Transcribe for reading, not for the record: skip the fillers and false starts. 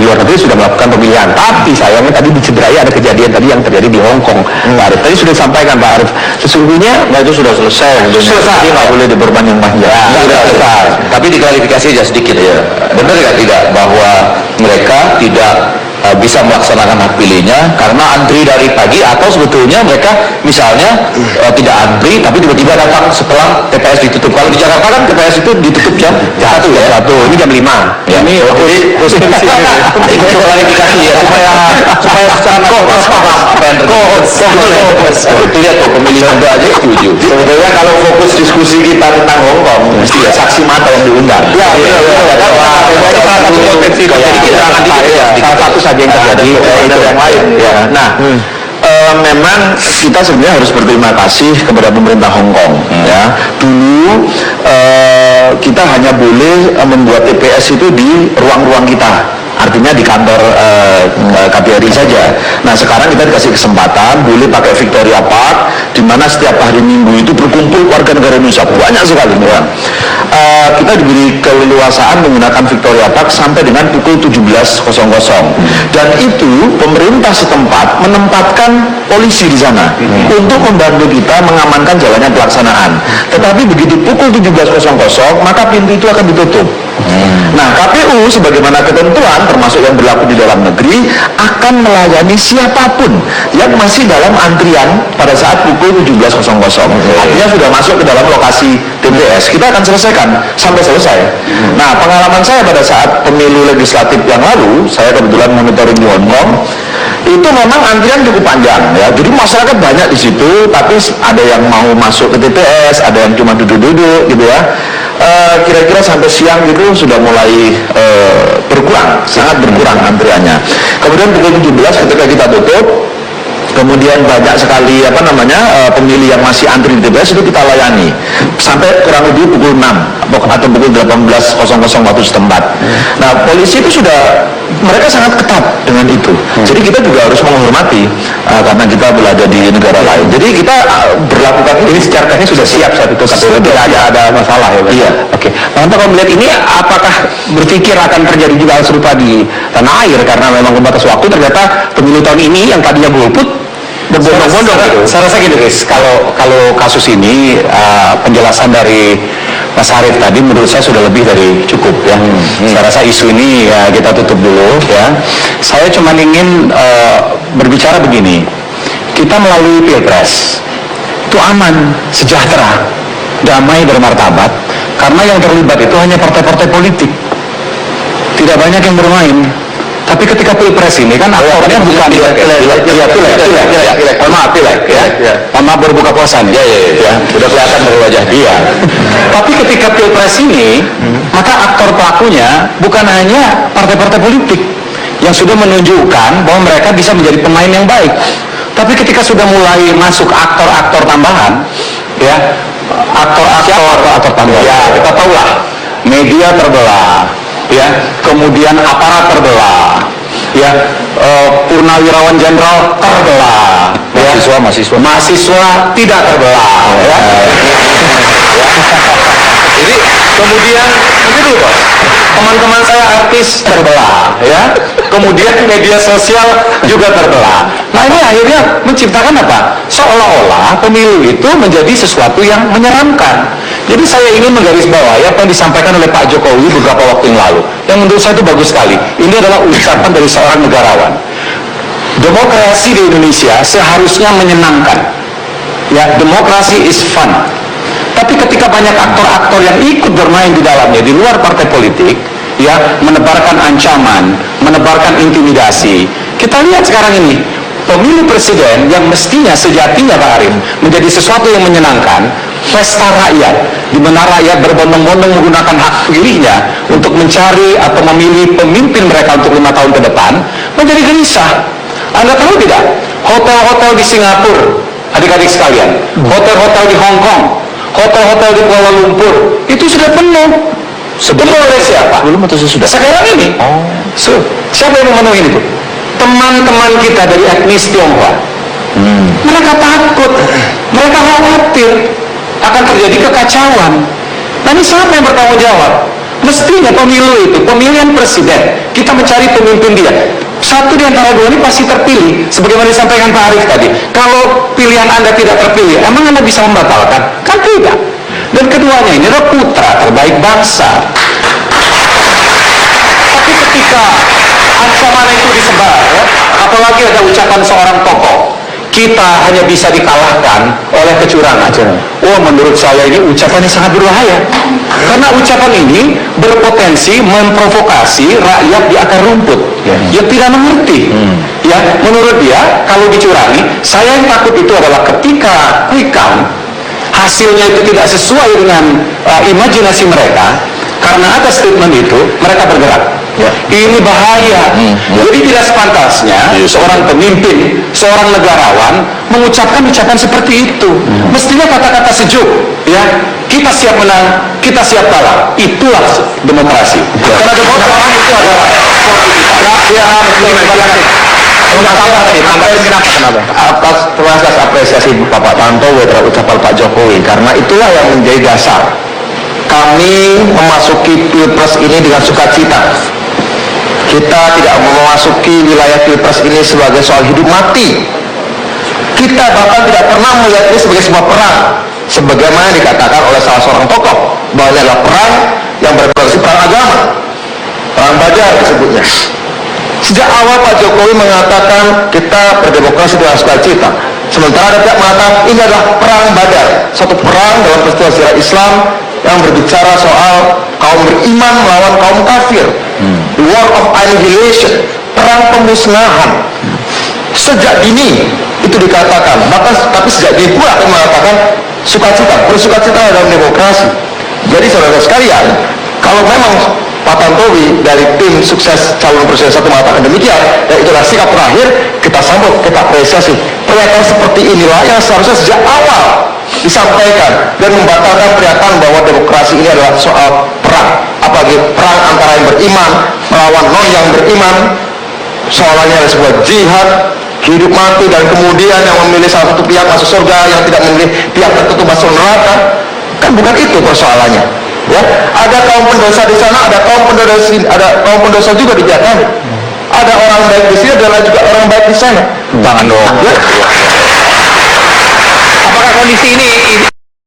luar negeri sudah melakukan pemilihan. Tapi sayangnya tadi dicederai ada kejadian tadi yang terjadi di Hong Kong. Pak Arief tadi sudah disampaikan Pak Arief, sesungguhnya itu sudah selesai. Jadi nggak boleh diperpanjang panjang. Sudah selesai. Tapi diklarifikasi aja sedikit ya. Benar nggak tidak bahwa mereka tidak bisa melaksanakan hak pilihnya karena antri dari pagi, atau sebetulnya mereka misalnya tidak antri tapi tiba-tiba datang setelah TPS ditutup? Kalau di Jakarta kan TPS itu ditutup jam 1 ya. Ini jam 5 Ya. Ini ikut klarifikasi ya supaya secara paham apa yang terjadi. Itu lihat tuh pemilihan itu aja setuju. Sebetulnya kalau fokus diskusi kita tentang Hong Kong mesti ya saksi mata yang diundang. Ya, salah satu saja yang terjadi itu yang lain. Ya. Nah, memang kita sebenarnya harus berterima kasih kepada pemerintah Hong Kong. Ya, dulu kita hanya boleh membuat TPS itu di ruang-ruang kita. Artinya di kantor KBRI saja. Nah sekarang kita dikasih kesempatan boleh pakai Victoria Park, di mana setiap hari Minggu itu berkumpul warga negara Indonesia banyak sekali. Ya. Kita diberi keleluasaan menggunakan Victoria Park sampai dengan pukul 17.00. Dan itu pemerintah setempat menempatkan polisi di sana untuk membantu kita mengamankan jalannya pelaksanaan. Tetapi begitu pukul 17.00 maka pintu itu akan ditutup. Nah KPU sebagaimana ketentuan termasuk yang berlaku di dalam negeri akan melayani siapapun yang masih dalam antrian pada saat pukul 17.00. Artinya sudah masuk ke dalam lokasi TPS, kita akan selesaikan sampai selesai. Nah pengalaman saya pada saat pemilu legislatif yang lalu, saya kebetulan monitoring di Hong Kong, itu memang antrian cukup panjang ya. Jadi masyarakat banyak di situ, tapi ada yang mau masuk ke TPS, ada yang cuma duduk-duduk gitu ya. Kira-kira sampai siang gitu sudah mulai berkurang, sangat berkurang antriannya. Kemudian pukul 17 ketika kita tutup, kemudian banyak sekali pemilih yang masih antri di TPS itu kita layani sampai kurang lebih pukul 6 atau pukul 18.00 waktu setempat. Nah polisi itu sudah, mereka sangat ketat dengan itu. Jadi kita juga harus menghormati karena kita berada di negara lain. Jadi kita berlakukan ini secara teknis sudah siap saat itu. Tidak ada masalah ya. Iya. Oke. Nah, untuk melihat ini, apakah berpikir akan terjadi juga hal serupa di tanah air karena memang pembatas waktu ternyata pemilu tahun ini yang tadinya golput berbondong-bondong gitu. Saya rasa gini guys, kalau kasus ini penjelasan dari Mas Arief tadi menurut saya sudah lebih dari cukup ya. Saya rasa isu ini ya kita tutup dulu ya. Saya cuma ingin berbicara begini, kita melalui Pilpres itu aman, sejahtera, damai, bermartabat, karena yang terlibat itu hanya partai-partai politik, tidak banyak yang bermain. Tapi ketika Pilpres ini kan aktornya bukan pilek, maaf berbuka puasa nih, ya, udah kelihatan dari wajah dia. Tapi ketika Pilpres ini, maka aktor pelakunya bukan hanya partai-partai politik yang sudah menunjukkan bahwa mereka bisa menjadi pemain yang baik. Tapi ketika sudah mulai masuk aktor-aktor tambahan, ya, aktor tambahan, ya kita tahu lah, media terbelah. Ya, kemudian aparat terbelah, ya, purnawirawan jenderal terbelah, mahasiswa tidak terbelah, ya. Jadi kemudian dulu bos, teman-teman saya artis terbelah, ya, kemudian media sosial juga terbelah. Nah ini akhirnya menciptakan apa? Seolah-olah pemilu itu menjadi sesuatu yang menyeramkan. Jadi saya ingin menggarisbawahi apa yang disampaikan oleh Pak Jokowi beberapa waktu yang lalu, yang menurut saya itu bagus sekali. Ini adalah ucapan dari seorang negarawan. Demokrasi di Indonesia seharusnya menyenangkan. Ya, demokrasi is fun. Tapi ketika banyak aktor-aktor yang ikut bermain di dalamnya di luar partai politik, ya, menebarkan ancaman, menebarkan intimidasi. Kita lihat sekarang ini, pemilu presiden yang mestinya sejatinya Pak Arief menjadi sesuatu yang menyenangkan, pesta rakyat, di mana rakyat berbondong-bondong menggunakan hak pilihnya untuk mencari atau memilih pemimpin mereka untuk 5 tahun ke depan, menjadi gelisah. Anda tahu tidak? Hotel-hotel di Singapura, adik-adik sekalian, hotel-hotel di Hong Kong, hotel-hotel di Kuala Lumpur, itu sudah penuh. Sebelum oleh siapa? Belum atau sesudah? Sekarang ini. Siapa yang memenuhi itu? Teman-teman kita dari etnis Tionghoa. Mereka takut, mereka khawatir akan terjadi kekacauan. Nah ini siapa yang bertanggung jawab? Mestinya pemilu itu, pemilihan presiden, kita mencari pemimpin dia. Satu di antara dua ini pasti terpilih. Sebagaimana disampaikan Pak Arief tadi. Kalau pilihan Anda tidak terpilih, emang Anda bisa membatalkan? Kan tidak. Dan keduanya ini adalah putra terbaik bangsa. Tapi ketika ancaman itu disebar, ya, apalagi ada ucapan seorang tokoh, kita hanya bisa dikalahkan oleh kecurangan. Oh, menurut saya ini ucapannya sangat berbahaya. Karena ucapan ini berpotensi memprovokasi rakyat di akar rumput yang tidak mengerti. Ya, menurut dia kalau dicurangi, saya yang takut itu adalah ketika quick count hasilnya itu tidak sesuai dengan imajinasi mereka. Karena ada statement itu, mereka bergerak. Ini bahaya. Jadi tidak sepantasnya seorang pemimpin, seorang negarawan mengucapkan ucapan seperti itu. Mestinya kata-kata sejuk, ya, kita siap menang, kita siap kalah. Itulah demokrasi. Karena demokrasi itu adalah atas apresiasi Bapak Tantowi terhadap ucapan Pak Jokowi, karena itulah yang menjadi dasar kami memasuki Pilpres ini dengan sukacita. Kita tidak memasuki wilayah Pilpres ini sebagai soal hidup mati. Kita bahkan tidak pernah melihat ini sebagai sebuah perang, sebagaimana dikatakan oleh salah seorang tokoh bahwa ini adalah perang yang berpotensi perang agama, perang badar disebutnya. Sejak awal Pak Jokowi mengatakan kita berdemokrasi dengan sukacita, sementara ada pihak mengatakan ini adalah perang badar, satu perang dalam peristiwa sejarah Islam yang berbicara soal kaum beriman melawan kaum kafir, the war of annihilation, perang pemusnahan. Sejak dini itu dikatakan, bahkan tapi sejak dini pula akan mengatakan sukacita, bersukacita dalam demokrasi. Jadi saudara sekalian, kalau memang Pak Tantowi dari tim sukses calon presiden 1 mengatakan demikian, dan itulah sikap terakhir, kita sambut, kita apresiasi. Pernyataan seperti inilah yang seharusnya sejak awal disampaikan dan membatalkan pernyataan bahwa demokrasi ini adalah soal perang, apalagi perang antara yang beriman melawan non yang beriman, soalnya adalah sebuah jihad hidup mati, dan kemudian yang memilih salah satu pihak masuk surga, yang tidak memilih pihak tertentu masuk neraka. Kan bukan itu persoalannya. Ya, ada kaum pendosa di sana, ada kaum pendosa juga di Jakarta. Ada orang baik di sini, ada juga orang baik di sana. Jangan dong. Ya. Apakah kondisi ini